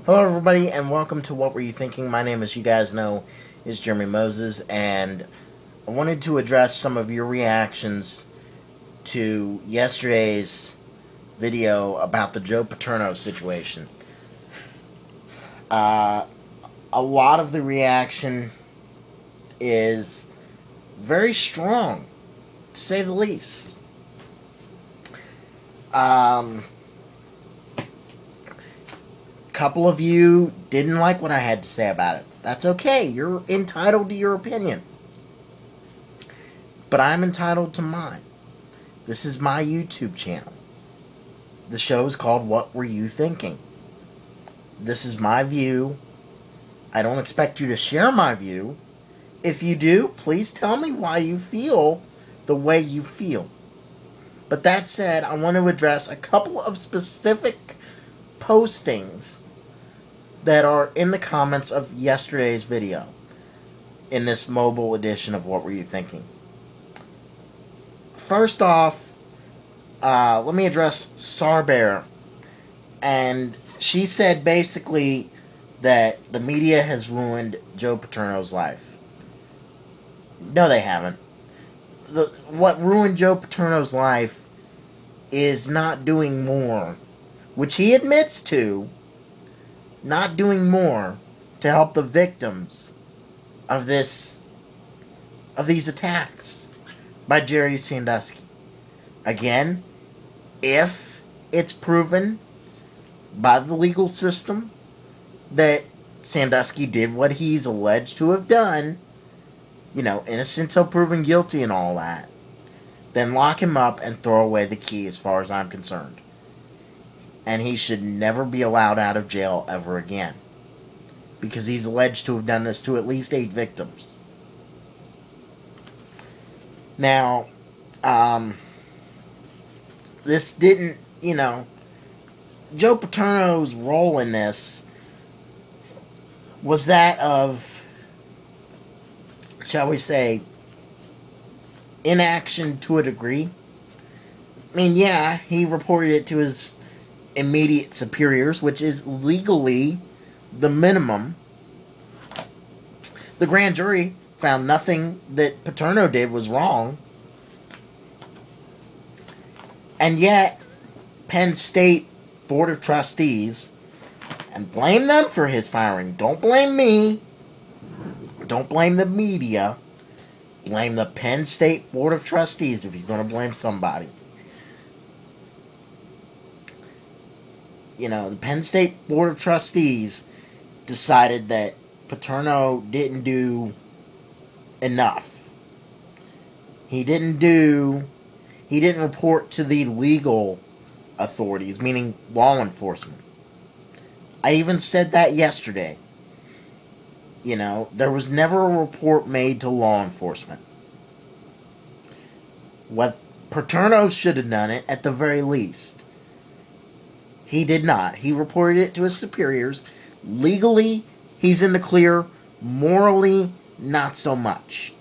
Hello everybody and welcome to What Were You Thinking? My name, as you guys know, is Jeremy Moses, and I wanted to address some of your reactions to yesterday's video about the Joe Paterno situation. A lot of the reaction is very strong, to say the least. Couple of you didn't like what I had to say about it. That's okay. You're entitled to your opinion. But I'm entitled to mine. This is my YouTube channel. The show is called What Were You Thinking? This is my view. I don't expect you to share my view. If you do, please tell me why you feel the way you feel. But that said, I want to address a couple of specific postings that are in the comments of yesterday's video in this mobile edition of What Were You Thinking? First off, let me address Sarbear. And she said basically that the media has ruined Joe Paterno's life. No, they haven't. What ruined Joe Paterno's life is not doing more, which he admits to, not doing more to help the victims of these attacks by Jerry Sandusky. Again, if it's proven by the legal system that Sandusky did what he's alleged to have done, innocent till proven guilty and all that, then lock him up and throw away the key as far as I'm concerned. And he should never be allowed out of jail ever again, because he's alleged to have done this to at least 8 victims. Now, this didn't, Joe Paterno's role in this was that of, shall we say, inaction to a degree. I mean, yeah, he reported it to his immediate superiors, which is legally the minimum. The grand jury found nothing that Paterno did was wrong. And yet, Penn State Board of Trustees, and blame them for his firing. Don't blame me. Don't blame the media. Blame the Penn State Board of Trustees if you're going to blame somebody. The Penn State Board of Trustees decided that Paterno didn't do enough. He didn't report to the legal authorities, meaning law enforcement. I even said that yesterday. There was never a report made to law enforcement. What Paterno should have done it at the very least. He did not. He reported it to his superiors. Legally, he's in the clear. Morally, not so much.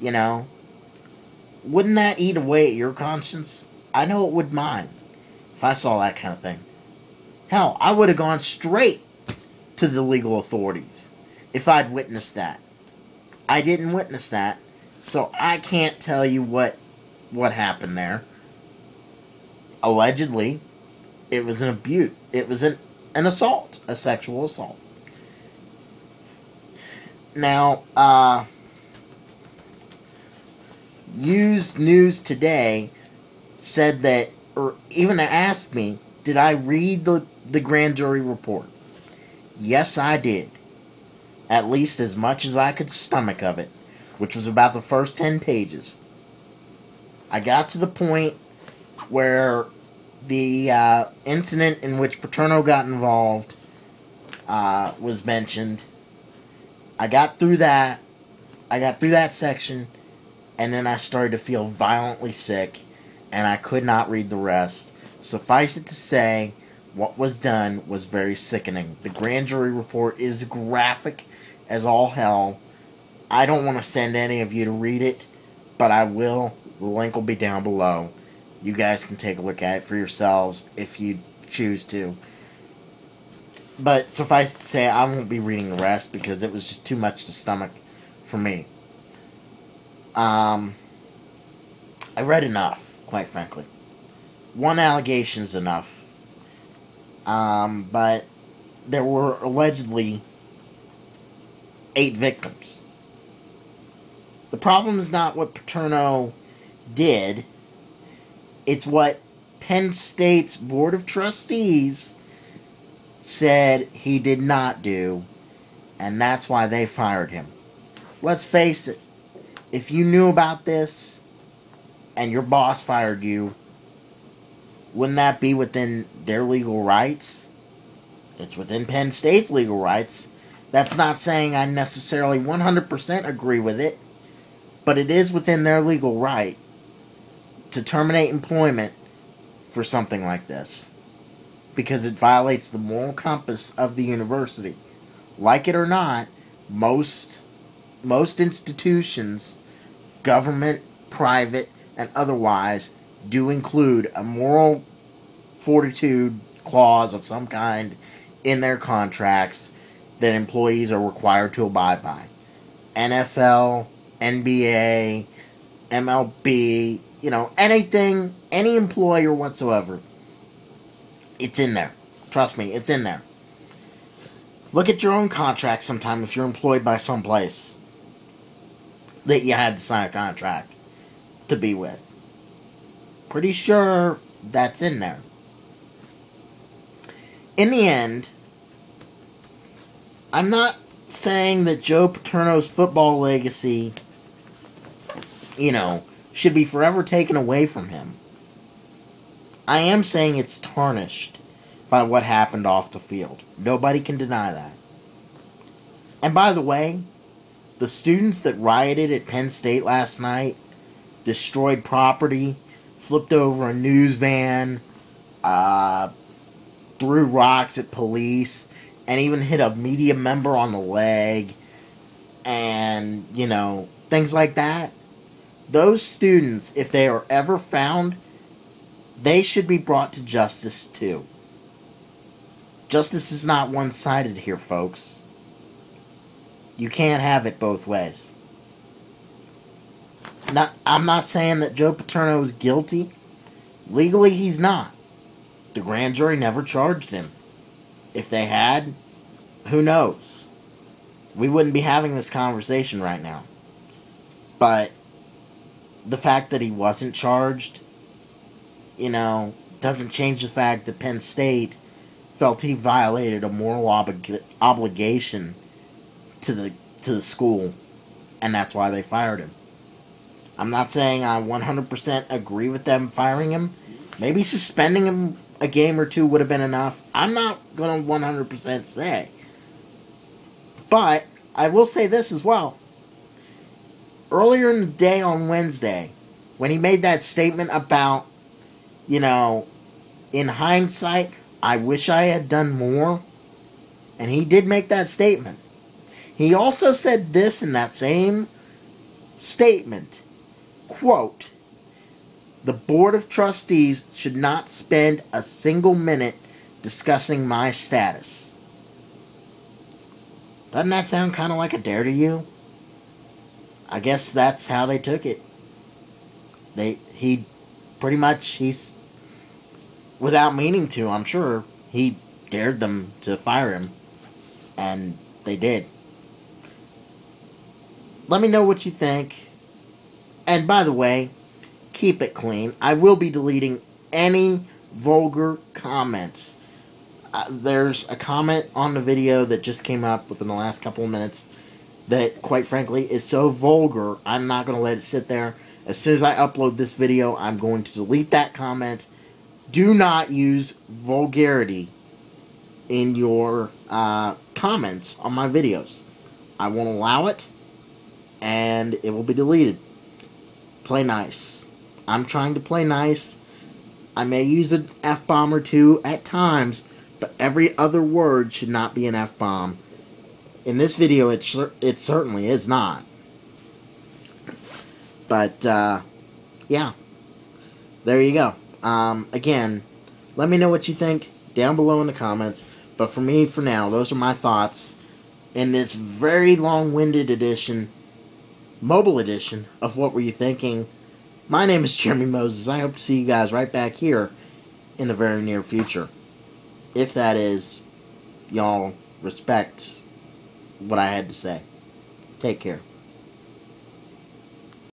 Wouldn't that eat away at your conscience? I know it would mine if I saw that kind of thing. Hell, I would have gone straight to the legal authorities if I'd witnessed that. I didn't witness that, so I can't tell you what happened there. Allegedly, it was an abuse. It was an assault, a sexual assault. Now, Used News Today said that, or even asked me, did I read the grand jury report? Yes, I did. At least as much as I could stomach of it, which was about the first 10 pages. I got to the point where the incident in which Paterno got involved was mentioned. I got through that. I got through that section, and then I started to feel violently sick, and I could not read the rest. Suffice it to say, what was done was very sickening. The grand jury report is graphic as all hell. I don't want to send any of you to read it, but I will. The link will be down below. You guys can take a look at it for yourselves if you choose to. But suffice to say, I won't be reading the rest because it was just too much to stomach for me. I read enough, quite frankly. One allegation is enough. But there were allegedly 8 victims. The problem is not what Paterno did. It's what Penn State's Board of Trustees said he did not do, and that's why they fired him. Let's face it, if you knew about this and your boss fired you, wouldn't that be within their legal rights? It's within Penn State's legal rights. That's not saying I necessarily 100% agree with it, but it is within their legal right to terminate employment for something like this, because it violates the moral compass of the university. Like it or not, most institutions, government, private, and otherwise, do include a moral fortitude clause of some kind in their contracts that employees are required to abide by. NFL, NBA, MLB, anything, any employer whatsoever. It's in there. Trust me, it's in there. Look at your own contract sometime if you're employed by some place that you had to sign a contract to be with. Pretty sure that's in there. In the end, I'm not saying that Joe Paterno's football legacy, should be forever taken away from him. I am saying it's tarnished by what happened off the field. Nobody can deny that. And by the way, the students that rioted at Penn State last night, destroyed property, flipped over a news van, threw rocks at police, and even hit a media member on the leg, and, things like that. Those students, if they are ever found, they should be brought to justice too. Justice is not one-sided here, folks. You can't have it both ways. I'm not saying that Joe Paterno is guilty. Legally, he's not. The grand jury never charged him. If they had, who knows? We wouldn't be having this conversation right now. But the fact that he wasn't charged, doesn't change the fact that Penn State felt he violated a moral obligation to the school, and that's why they fired him. I'm not saying I 100% agree with them firing him. Maybe suspending him a game or two would have been enough. I'm not going to 100% say. But I will say this as well. Earlier in the day on Wednesday, when he made that statement about, in hindsight, I wish I had done more, and he did make that statement. He also said this in that same statement, quote, "The Board of Trustees should not spend a single minute discussing my status." Doesn't that sound kind of like a dare to you? I guess that's how they took it. He's, without meaning to, I'm sure, he dared them to fire him. And they did. Let me know what you think. And by the way, keep it clean. I will be deleting any vulgar comments. There's a comment on the video that just came up within the last couple of minutes that, quite frankly, is so vulgar, I'm not going to let it sit there. As soon as I upload this video, I'm going to delete that comment. Do not use vulgarity in your comments on my videos. I won't allow it, and it will be deleted. Play nice. I'm trying to play nice. I may use an F-bomb or two at times, but every other word should not be an F-bomb. In this video, it certainly is not. But, yeah. There you go. Again, let me know what you think down below in the comments. But But for me, for now, those are my thoughts in this very long-winded edition, mobile edition, of What Were You Thinking? My name is Jeremy Moses. I hope to see you guys right back here in the very near future. If that is, y'all respect what I had to say. Take care.